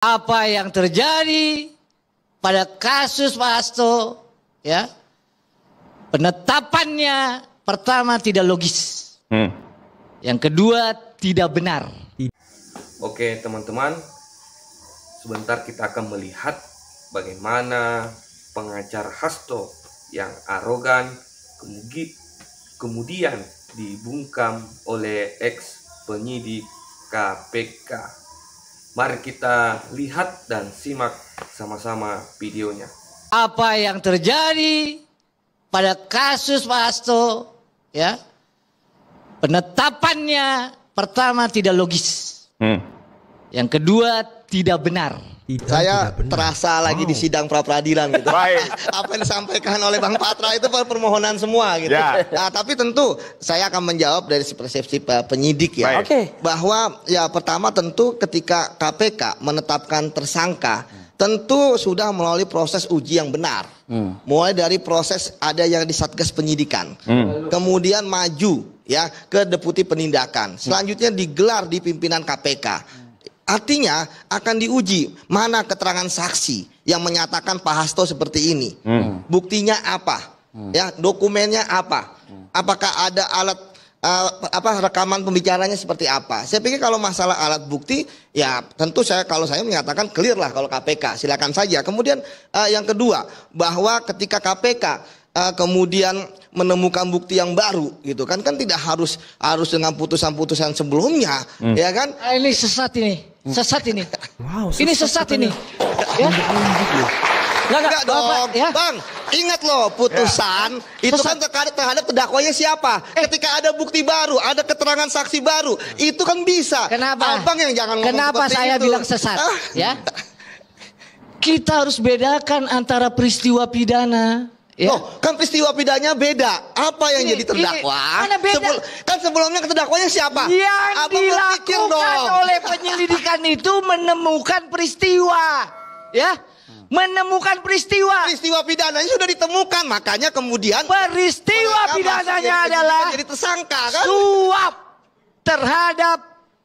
Apa yang terjadi pada kasus Pak Hasto, ya, penetapannya pertama tidak logis, yang kedua tidak benar. Oke teman-teman, sebentar kita akan melihat bagaimana pengacara Hasto yang arogan kemudian dibungkam oleh ex penyidik KPK. Mari kita lihat dan simak sama-sama videonya. Apa yang terjadi pada kasus Pak Hasto, ya, penetapannya pertama tidak logis, yang kedua tidak benar. Saya terasa lagi di sidang pra-peradilan gitu. Apa yang disampaikan oleh Bang Patra itu permohonan semua gitu. Nah, tapi tentu saya akan menjawab dari persepsi penyidik ya. Bahwa ya pertama tentu ketika KPK menetapkan tersangka, tentu sudah melalui proses uji yang benar. Mulai dari proses ada yang di Satgas Penyidikan. Kemudian maju ya ke Deputi Penindakan. Selanjutnya digelar di pimpinan KPK. Artinya akan diuji mana keterangan saksi yang menyatakan Pak Hasto seperti ini. Buktinya apa? Ya, dokumennya apa? Apakah ada alat rekaman pembicaranya seperti apa? Saya pikir kalau masalah alat bukti ya tentu kalau saya menyatakan clear lah kalau KPK, silakan saja. Kemudian yang kedua, bahwa ketika KPK kemudian menemukan bukti yang baru gitu kan tidak harus dengan putusan-putusan sebelumnya, ya kan? Ini sesat ini. Sesat ini. Wow, ini sesat ini. Ya? Enggak dong, ya? Bang. Ingat loh, putusan itu kan terhadap terdakwanya siapa? Ketika ada bukti baru, ada keterangan saksi baru, itu kan bisa. Kenapa? Abang yang jangan ngomong kenapa saya itu bilang sesat? Ya. Kita harus bedakan antara peristiwa pidana. Ya. Loh, kan peristiwa pidananya beda. Apa yang jadi terdakwa? Mana beda? Kan sebelumnya terdakwanya siapa? Yang Abang dilakukan oleh penyelidikan itu menemukan peristiwa, ya, menemukan peristiwa. Peristiwa pidananya sudah ditemukan, makanya kemudian peristiwa pidananya adalah jadi tersangka kan? Suap terhadap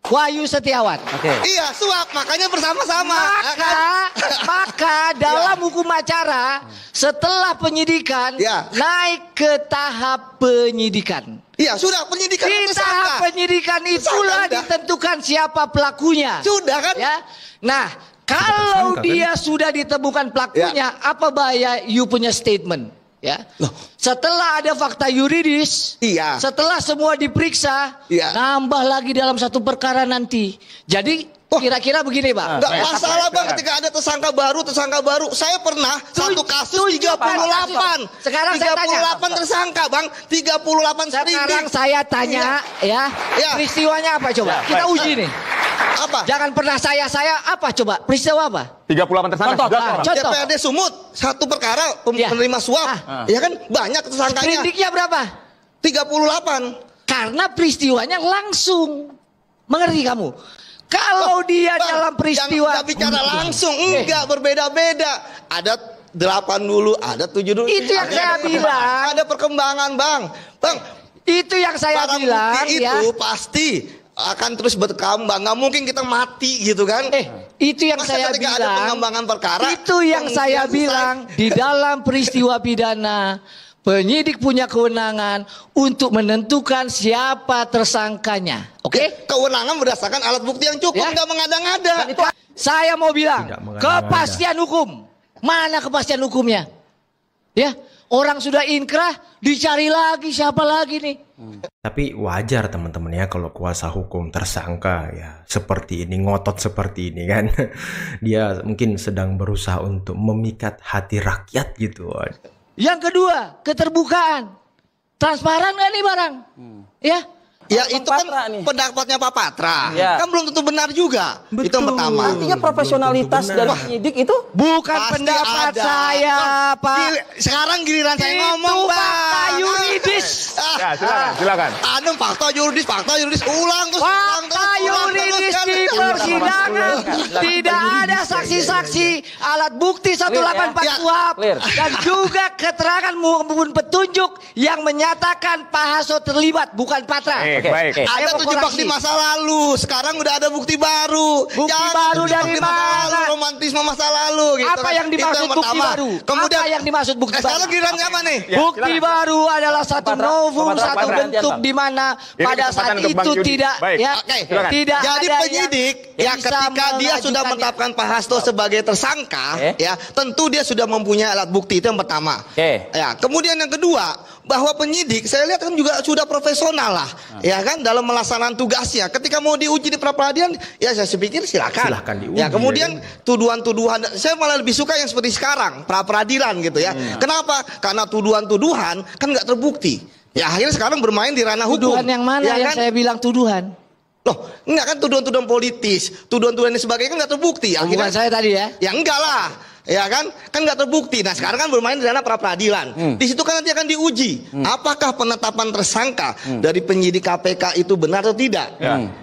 Wahyu Setiawan. Iya, suap, makanya bersama-sama. Maka dalam hukum acara setelah penyidikan naik ke tahap penyidikan. Iya, sudah penyidikan. Di tahap penyidikan itulah ditentukan siapa pelakunya. Sudah kan? Ya. Nah, kalau dia sudah ditemukan pelakunya, apa bahaya you punya statement? Ya, setelah ada fakta yuridis, setelah semua diperiksa, nambah lagi dalam satu perkara nanti. Jadi kira-kira begini, Bang. Enggak masalah, Bang, ketika ada tersangka baru. Saya pernah satu kasus 38. Sekarang saya tanya. 38 tersangka, Bang. 38 Sekarang saya tanya, ya. Peristiwanya apa coba? Kita uji nih. Apa? Jangan pernah saya apa coba? Peristiwa apa? 38 tersangka. Contoh. DPRD Sumut, satu perkara penerima suap. Ya kan banyak tersangkanya. Sprindiknya berapa? 38. Karena peristiwanya langsung. Mengerti kamu? Kalau dia dalam peristiwa enggak bicara langsung, enggak berbeda-beda. Ada 8 dulu, ada 7 dulu. Itu yang saya bilang. Ada perkembangan, Bang. Bang, itu yang saya bilang itu pasti akan terus berkembang. Nggak mungkin kita mati gitu kan? Itu yang saya bilang. Ada pengembangan perkara. Itu yang saya bilang di dalam peristiwa pidana. Penyidik punya kewenangan untuk menentukan siapa tersangkanya. Oke? Kewenangan berdasarkan alat bukti yang cukup, nggak mengada-ngada. Saya mau bilang, kepastian hukum. Mana kepastian hukumnya? Ya, orang sudah inkrah, dicari lagi siapa lagi nih. Tapi wajar teman-teman ya kalau kuasa hukum tersangka ya seperti ini, ngotot seperti ini kan. Dia mungkin sedang berusaha untuk memikat hati rakyat gitu. Yang kedua, keterbukaan. Transparan gak nih barang? Ya. Ya itu kan pendapatnya Pak Patra. Kan belum tentu benar juga. Betul. Itu yang pertama. Artinya profesionalitas dari penyidik itu bukan pendapat saya, Pak. Sekarang giliran saya ngomong, Pak. Fakta yuridis. Ya, silakan. Fakta yuridis ulang terus. Fakta yuridis di persidangan tidak ada saksi saksi-saksi, alat bukti 184 KUHP dan juga keterangan maupun petunjuk yang menyatakan Pak Hasto terlibat, bukan Patra. Baik. Ada terjebak di masa lalu, sekarang udah ada bukti baru. Bukti baru dari mana? Romantisme masa lalu. Gitu apa yang dimaksud bukti baru? Kemudian apa yang dimaksud bukti baru? Sekarang gilirannya apa nih? Bukti baru adalah satu novum, satu bentuk di mana pada saat itu tidak tidak jadi ada penyidik ya ketika dia sudah menetapkan Pak Hasto sebagai tersangka ya tentu dia sudah mempunyai alat bukti, itu yang pertama. Ya, kemudian yang kedua bahwa penyidik saya lihat kan juga sudah profesional lah ya kan dalam melaksanakan tugasnya. Ketika mau diuji di pra peradilan ya saya pikir silakan diuji, ya kemudian tuduhan-tuduhan saya malah lebih suka yang seperti sekarang pra peradilan gitu ya. Kenapa? Karena tuduhan-tuduhan kan nggak terbukti. Ya akhirnya sekarang bermain di ranah hukum. Tuduhan yang mana yang saya bilang tuduhan? Loh, enggak kan tuduhan-tuduhan politis, tuduhan-tuduhan dan sebagainya kan nggak terbukti. Akhirnya saya tadi ya? Ya enggak lah, ya kan nggak terbukti. Nah sekarang kan bermain di ranah pra peradilan. Di situ kan nanti akan diuji, apakah penetapan tersangka dari penyidik KPK itu benar atau tidak.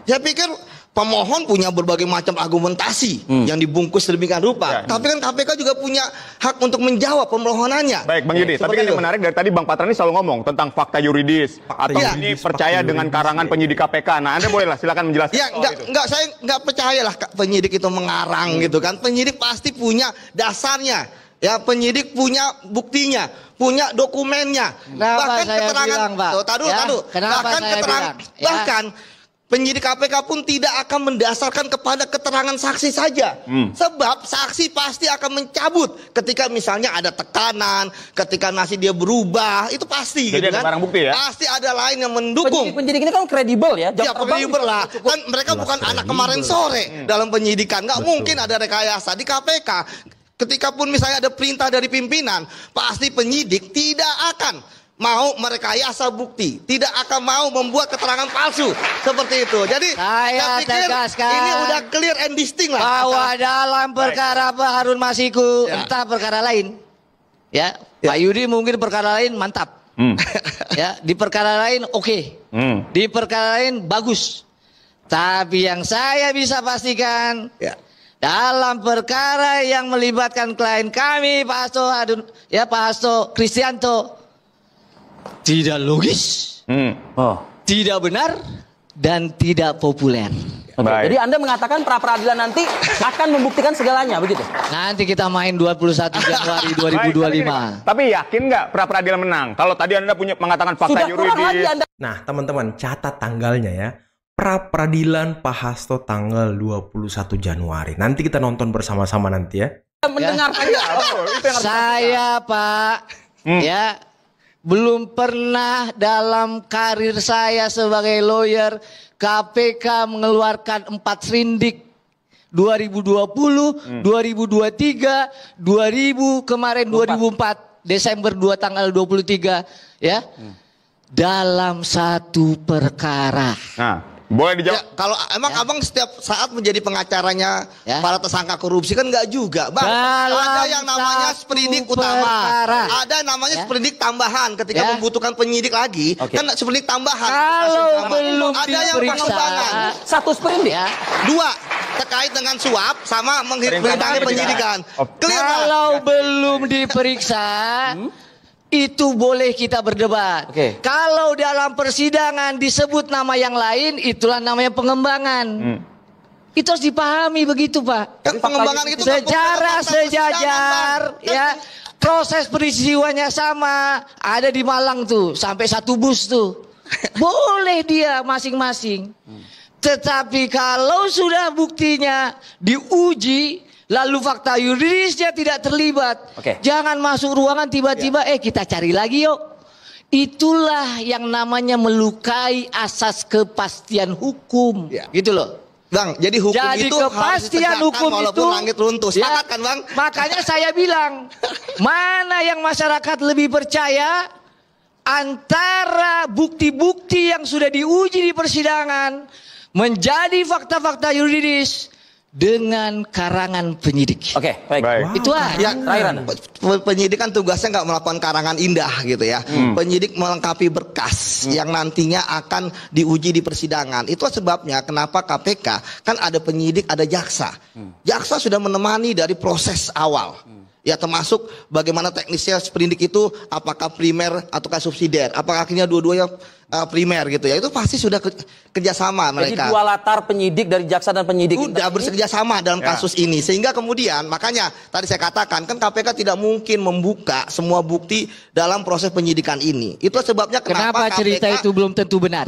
Saya pikir pemohon punya berbagai macam argumentasi yang dibungkus sedemikian rupa. Tapi kan KPK juga punya hak untuk menjawab permohonannya. Baik, Bang Yudi. Tapi yang menarik dari tadi Bang Patra ini selalu ngomong tentang fakta yuridis atau ini percaya dengan karangan penyidik KPK. Nah, Anda bolehlah silakan menjelaskan. Ya, saya nggak percaya lah penyidik itu mengarang gitu kan. Penyidik pasti punya dasarnya. Ya, penyidik punya buktinya, punya dokumennya. Bahkan keterangan, bahkan penyidik KPK pun tidak akan mendasarkan kepada keterangan saksi saja. Sebab saksi pasti akan mencabut ketika misalnya ada tekanan, ketika nasib dia berubah, itu pasti. Jadi gitu ada kan? barang bukti ya? Pasti ada lain yang mendukung. Penyidik ini kan kredibel ya? Ya kredibel lah. Kan mereka bukan anak kemarin sore dalam penyidikan. Nggak mungkin ada rekayasa di KPK. Ketika pun misalnya ada perintah dari pimpinan, pasti penyidik tidak akan mau merekayasa bukti, tidak akan mau membuat keterangan palsu seperti itu. Jadi saya pikir tegaskan ini udah clear and distinct lah bahwa dalam perkara Pak Harun Masiku entah perkara lain ya, Pak Yudi mungkin perkara lain mantap ya, di perkara lain di perkara lain bagus, tapi yang saya bisa pastikan dalam perkara yang melibatkan klien kami Pak Hasto Kristianto tidak logis, tidak benar, dan tidak populer. Jadi Anda mengatakan pra peradilan nanti akan membuktikan segalanya, begitu? Nanti kita main 21 Januari 2025. Tapi yakin nggak pra peradilan menang? Kalau tadi Anda punya mengatakan fakta yuridis. Nah teman-teman catat tanggalnya ya. Pra peradilan Pak Hasto tanggal 21 Januari. Nanti kita nonton bersama-sama nanti ya. Mendengarkan saya Pak ya. Belum pernah dalam karir saya sebagai lawyer KPK mengeluarkan 4 sprindik 2020, 2023, 2000 kemarin 2004 Desember 2 tanggal 23 ya. Dalam satu perkara. Nah, boleh dijawab. Ya, kalau emang abang setiap saat menjadi pengacaranya para tersangka korupsi kan nggak juga, Bang. Ada yang namanya sprindik utama, ada namanya sprindik tambahan ketika membutuhkan penyidik lagi, kan sprindik tambahan. Kalau belum ada yang pengembangan. Satu sprindik ya. 2 terkait dengan suap sama menghitung penyidikan. Kalau belum diperiksa itu boleh kita berdebat. Kalau dalam persidangan disebut nama yang lain, itulah namanya pengembangan. Itu harus dipahami begitu, Pak. Kan pengembangan itu secara sejajar, ya. Proses peristiwanya sama. Ada di Malang tuh, sampai 1 bus tuh. Boleh dia masing-masing. Tetapi kalau sudah buktinya diuji, lalu fakta yuridisnya tidak terlibat. Jangan masuk ruangan tiba-tiba kita cari lagi yuk. Itulah yang namanya melukai asas kepastian hukum. Gitu loh. Bang, jadi hukum itu kepastian hukum itu langit runtuh. Sepakat kan, Bang? Makanya saya bilang, mana yang masyarakat lebih percaya antara bukti-bukti yang sudah diuji di persidangan menjadi fakta-fakta yuridis dengan karangan penyidik. Oke, baik. Wow. Itu aja. Penyidik kan tugasnya nggak melakukan karangan indah gitu ya. Penyidik melengkapi berkas yang nantinya akan diuji di persidangan. Itu sebabnya kenapa KPK kan ada penyidik, ada jaksa. Jaksa sudah menemani dari proses awal. Ya termasuk bagaimana teknisnya penyidik itu apakah primer ataukah subsidiar, apakah akhirnya dua-duanya primer gitu ya. Itu pasti sudah kerjasama mereka. Jadi dua latar penyidik dari jaksa dan penyidik udah bekerja sama dalam kasus ini, sehingga kemudian makanya tadi saya katakan kan KPK tidak mungkin membuka semua bukti dalam proses penyidikan ini. Itu sebabnya kenapa cerita itu belum tentu benar.